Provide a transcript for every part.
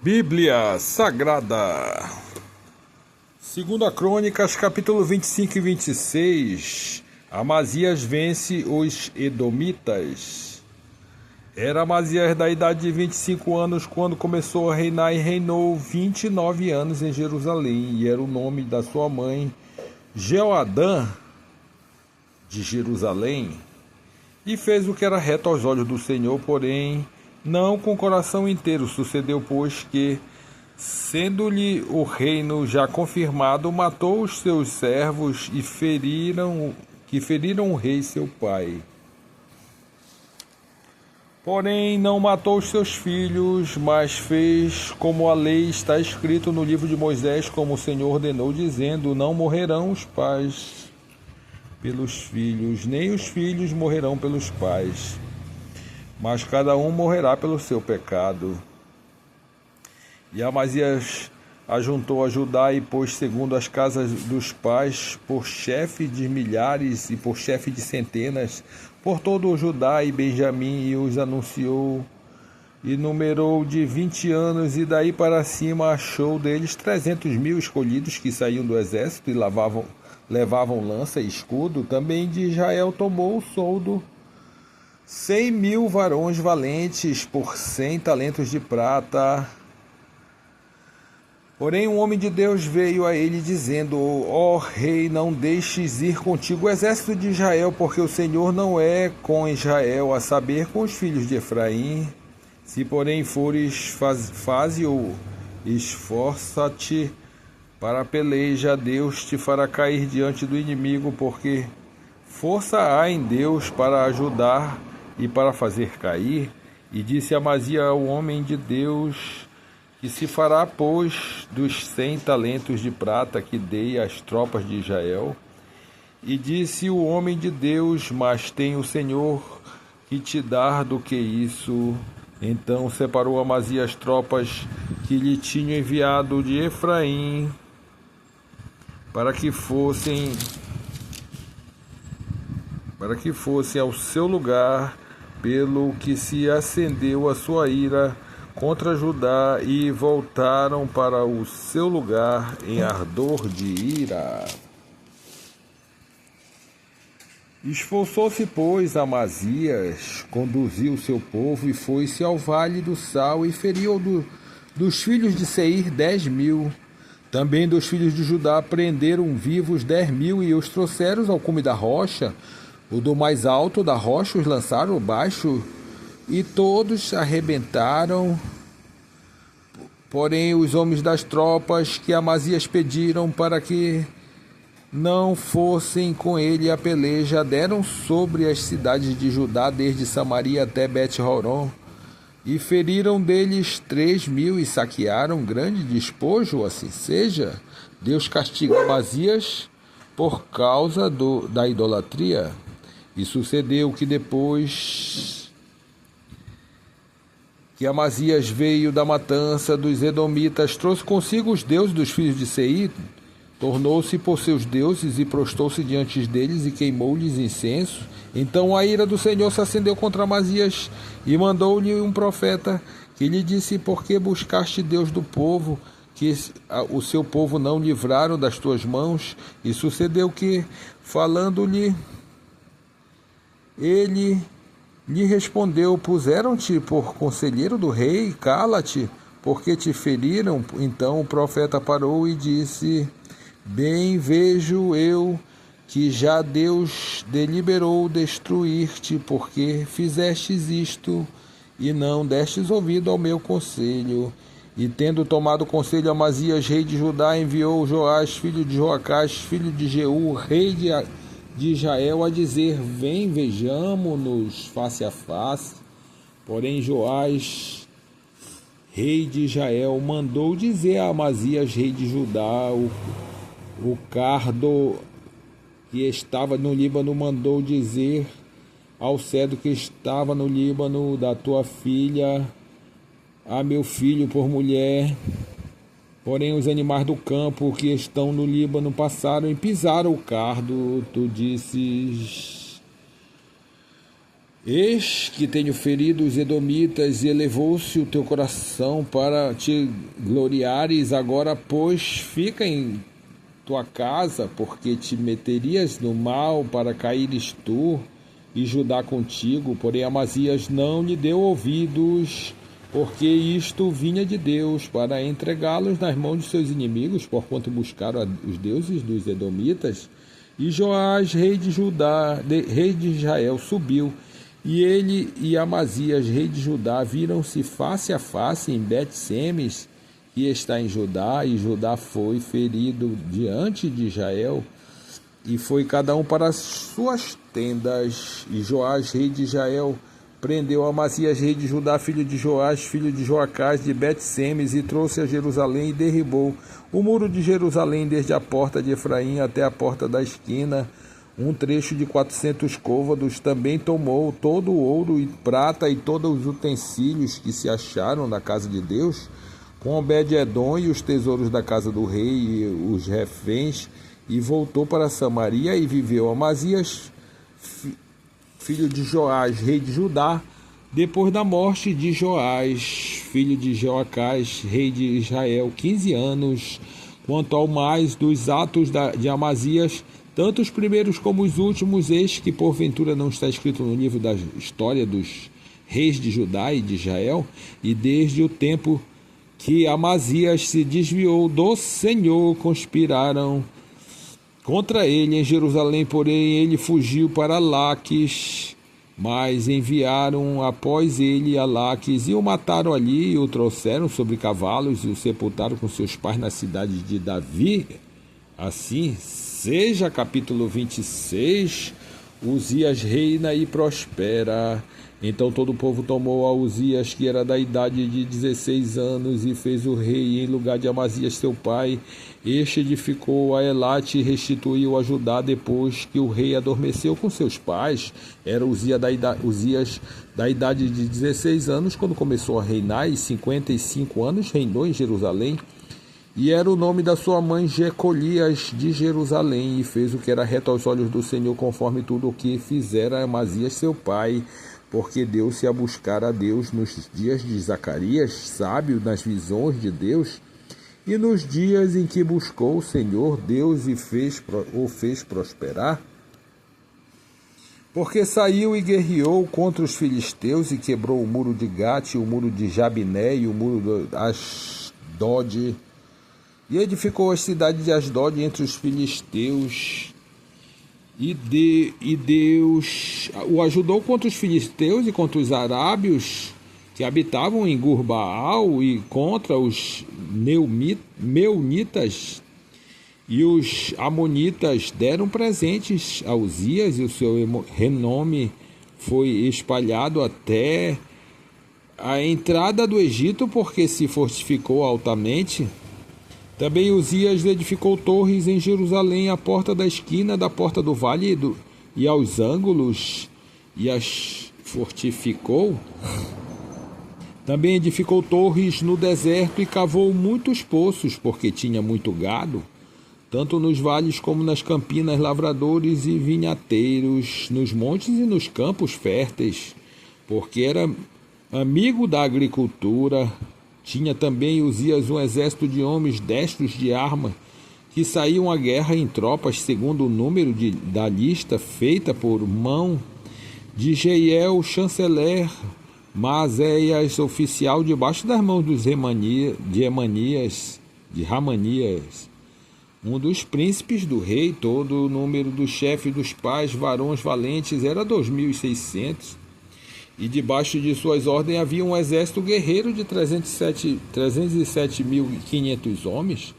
Bíblia Sagrada. Segunda Crônicas, capítulo 25 e 26. Amazias vence os Edomitas. Era Amazias da idade de 25 anos quando começou a reinar e reinou 29 anos em Jerusalém. E era o nome da sua mãe, Jeoadã de Jerusalém. E fez o que era reto aos olhos do Senhor, porém não com o coração inteiro. Sucedeu, pois, que, sendo-lhe o reino já confirmado, matou os seus servos e feriram o rei seu pai. Porém, não matou os seus filhos, mas fez como a lei está escrito no livro de Moisés, como o Senhor ordenou, dizendo: não morrerão os pais pelos filhos, nem os filhos morrerão pelos pais, mas cada um morrerá pelo seu pecado. E Amazias ajuntou a Judá e pôs segundo as casas dos pais, por chefe de milhares e por chefe de centenas, por todo o Judá e Benjamim, e os anunciou, e numerou de 20 anos, e daí para cima achou deles 300.000 escolhidos que saíam do exército e levavam lança e escudo. Também de Israel tomou o soldo 100.000 varões valentes por 100 talentos de prata. Porém, um homem de Deus veio a ele dizendo: ó rei, não deixes ir contigo o exército de Israel, porque o Senhor não é com Israel, a saber, com os filhos de Efraim. Se porém fores, faze-o, esforça-te para a peleja, Deus te fará cair diante do inimigo, porque força há em Deus para ajudar e para fazer cair. E disse Amazias ao homem de Deus: que se fará, pois, dos 100 talentos de prata que dei às tropas de Israel? E disse o homem de Deus: mas tem o Senhor que te dar do que isso. Então separou Amazias as tropas que lhe tinham enviado de Efraim, para que fossem ao seu lugar, pelo que se acendeu a sua ira contra Judá, e voltaram para o seu lugar em ardor de ira. Esforçou-se, pois, Amazias, conduziu o seu povo e foi-se ao vale do Sal e feriu dos filhos de Seir 10.000. Também dos filhos de Judá prenderam vivos 10.000 e os trouxeram ao cume da rocha. O do mais alto da rocha os lançaram baixo e todos arrebentaram. Porém, os homens das tropas que Amazias pediram para que não fossem com ele a peleja, deram sobre as cidades de Judá, desde Samaria até Bet-horon, e feriram deles 3.000 e saquearam grande despojo. Assim seja, Deus castiga Amazias por causa da idolatria. E sucedeu que depois que Amazias veio da matança dos Edomitas, trouxe consigo os deuses dos filhos de Seir, tornou-se por seus deuses e prostou-se diante deles e queimou-lhes incenso. Então a ira do Senhor se acendeu contra Amazias e mandou-lhe um profeta que lhe disse: por que buscaste Deus do povo, que o seu povo não livraram das tuas mãos? E sucedeu que, falando-lhe, ele lhe respondeu: puseram-te por conselheiro do rei? Cala-te, porque te feriram. Então o profeta parou e disse: bem vejo eu que já Deus deliberou destruir-te, porque fizestes isto e não destes ouvido ao meu conselho. E tendo tomado conselho, Amazias, rei de Judá, enviou Joás, filho de Joacás, filho de Jeú, rei de Israel, a dizer: vem, vejamo-nos face a face. Porém Joás, rei de Israel, mandou dizer a Amazias, rei de Judá: o cardo que estava no Líbano mandou dizer ao cedro que estava no Líbano: da tua filha a meu filho por mulher. Porém os animais do campo que estão no Líbano passaram e pisaram o cardo. Tu disses: Eis que tenho ferido os edomitas, e elevou-se o teu coração para te gloriares. Agora, pois, fica em tua casa, porque te meterias no mal para caíres tu e Judá contigo. Porém Amazias não lhe deu ouvidos, porque isto vinha de Deus, para entregá-los nas mãos de seus inimigos, porquanto buscaram os deuses dos edomitas. E Joás, rei de Judá, rei de Israel, subiu, e ele e Amazias, rei de Judá, viram-se face a face em Bet-Semes, que está em Judá, e Judá foi ferido diante de Israel, e foi cada um para as suas tendas. E Joás, rei de Israel, prendeu Amazias, rei de Judá, filho de Joás, filho de Joacás, de Bet-Semes, e trouxe a Jerusalém, e derribou o muro de Jerusalém, desde a porta de Efraim até a porta da esquina, um trecho de 400 côvados. Também tomou todo o ouro e prata e todos os utensílios que se acharam na casa de Deus, com Obed-Edom e os tesouros da casa do rei e os reféns, e voltou para Samaria, e viveu Amazias, filho de Joás, rei de Judá, depois da morte de Joás, filho de Joacás, rei de Israel, 15 anos. Quanto ao mais dos atos de Amazias, tanto os primeiros como os últimos, eis que porventura não está escrito no livro da história dos reis de Judá e de Israel. E desde o tempo que Amazias se desviou do Senhor, conspiraram contra ele em Jerusalém, porém ele fugiu para Laques, mas enviaram após ele a Laques, e o mataram ali, e o trouxeram sobre cavalos, e o sepultaram com seus pais na cidade de Davi. Assim seja. Capítulo 26. Uzias reina e prospera. Então todo o povo tomou a Uzias, que era da idade de 16 anos, e fez o rei em lugar de Amazias seu pai. Este edificou a Elate e restituiu a Judá depois que o rei adormeceu com seus pais. Era Uzias da idade de 16 anos quando começou a reinar, e 55 anos reinou em Jerusalém. E era o nome da sua mãe Jecolias de Jerusalém, e fez o que era reto aos olhos do Senhor, conforme tudo o que fizera Amazias seu pai, porque deu-se a buscar a Deus nos dias de Zacarias, sábio nas visões de Deus, e nos dias em que buscou o Senhor Deus e o fez prosperar. Porque saiu e guerreou contra os filisteus, e quebrou o muro de Gate, o muro de Jabiné e o muro de Asdod, e edificou a cidade de Asdod entre os filisteus. E Deus o ajudou contra os filisteus e contra os arábios que habitavam em Gurbaal, e contra os meunitas. E os amonitas deram presentes a Uzias, e o seu renome foi espalhado até a entrada do Egito, porque se fortificou altamente. Também Uzias edificou torres em Jerusalém, à porta da esquina da porta do vale e aos ângulos, e as fortificou. Também edificou torres no deserto e cavou muitos poços, porque tinha muito gado, tanto nos vales como nas campinas, lavradores e vinhateiros, nos montes e nos campos férteis, porque era amigo da agricultura. Tinha também Uzias um exército de homens destros de arma, que saíam à guerra em tropas, segundo o número da lista feita por mão de Jeiel, chanceler, Maazéias, oficial, debaixo das mãos de Ramanias, um dos príncipes do rei. Todo o número dos chefes dos pais, varões valentes, era 2.600. E debaixo de suas ordens havia um exército guerreiro de 307.500 homens,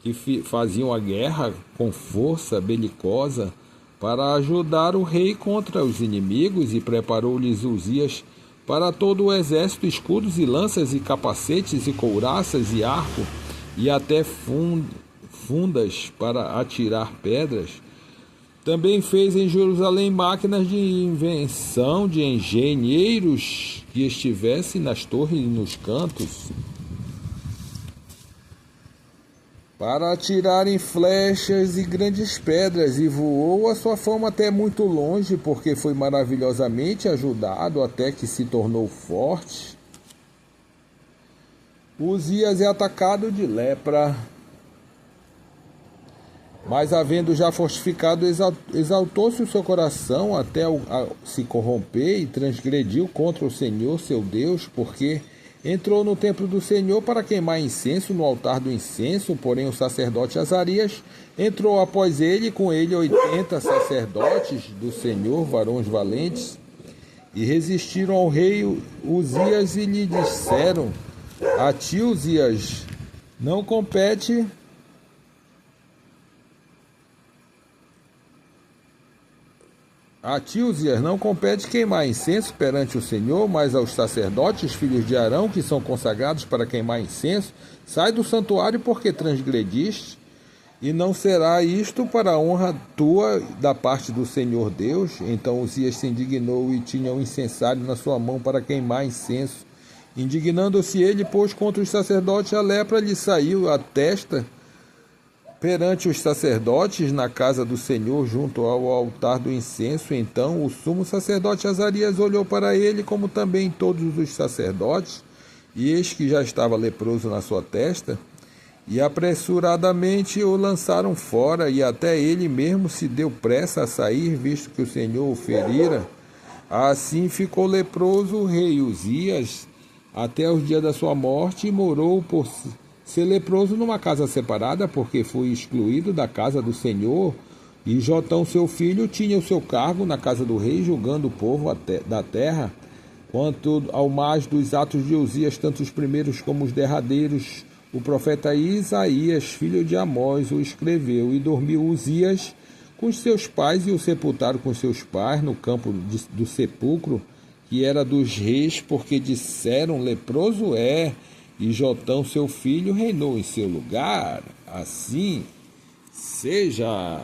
que faziam a guerra com força belicosa para ajudar o rei contra os inimigos. E preparou-lhes Uzias para todo o exército escudos e lanças e capacetes e couraças e arco, e até fundas para atirar pedras. Também fez em Jerusalém máquinas de invenção de engenheiros que estivessem nas torres e nos cantos. para atirarem flechas e grandes pedras, e voou a sua fama até muito longe, porque foi maravilhosamente ajudado até que se tornou forte. Uzias é atacado de lepra, mas havendo já fortificado, exaltou-se o seu coração até se corromper e transgrediu contra o Senhor seu Deus, porque entrou no templo do Senhor para queimar incenso no altar do incenso. Porém o sacerdote Azarias entrou após ele, com ele 80 sacerdotes do Senhor, varões valentes, e resistiram ao rei Uzias e lhe disseram: a ti, Uzias, não compete queimar incenso perante o Senhor, mas aos sacerdotes, filhos de Arão, que são consagrados para queimar incenso, sai do santuário, porque transgrediste, e não será isto para a honra tua da parte do Senhor Deus. Então Uzias se indignou e tinha um incensário na sua mão para queimar incenso. Indignando-se ele, pôs contra os sacerdotes, a lepra lhe saiu à testa perante os sacerdotes na casa do Senhor, junto ao altar do incenso. Então o sumo sacerdote Azarias olhou para ele, como também todos os sacerdotes, e eis que já estava leproso na sua testa, e apressuradamente o lançaram fora, e até ele mesmo se deu pressa a sair, visto que o Senhor o ferira. Assim ficou leproso o rei Uzias até os dias da sua morte, e morou por ser leproso numa casa separada, porque foi excluído da casa do Senhor. E Jotão, seu filho, tinha o seu cargo na casa do rei, julgando o povo da terra. Quanto ao mais dos atos de Uzias, tanto os primeiros como os derradeiros, o profeta Isaías, filho de Amós, o escreveu. E dormiu Uzias com os seus pais, e o sepultaram com seus pais no campo do sepulcro, que era dos reis, porque disseram: leproso é, e Jotão, seu filho, reinou em seu lugar. Assim seja.